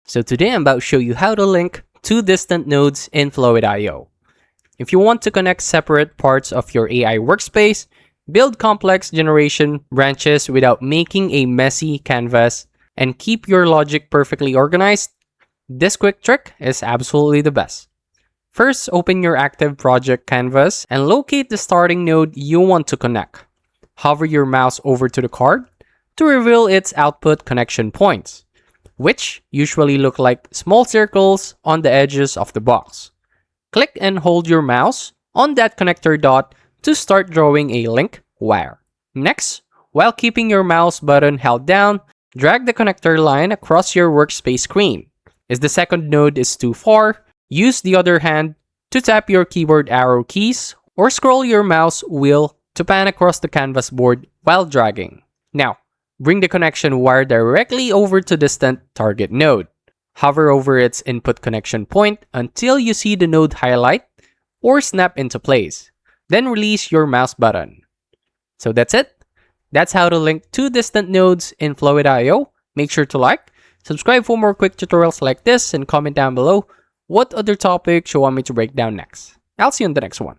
So today I'm about to show you how to link two distant nodes in Fluid.io. If you want to connect separate parts of your AI workspace, build complex generation branches without making a messy canvas, and keep your logic perfectly organized, this quick trick is absolutely the best. First, open your active project canvas and locate the starting node you want to connect. Hover your mouse over to the card to reveal its output connection points, which usually look like small circles on the edges of the box. Click and hold your mouse on that connector dot to start drawing a link wire. Next, while keeping your mouse button held down, drag the connector line across your workspace screen. If the second node is too far, use the other hand to tap your keyboard arrow keys or scroll your mouse wheel to pan across the canvas board while dragging. Now, bring the connection wire directly over to distant target node. Hover over its input connection point until you see the node highlight or snap into place. Then release your mouse button. So that's it. That's how to link two distant nodes in Fluid.io. Make sure to like, subscribe for more quick tutorials like this, and comment down below what other topics you want me to break down next. I'll see you on the next one.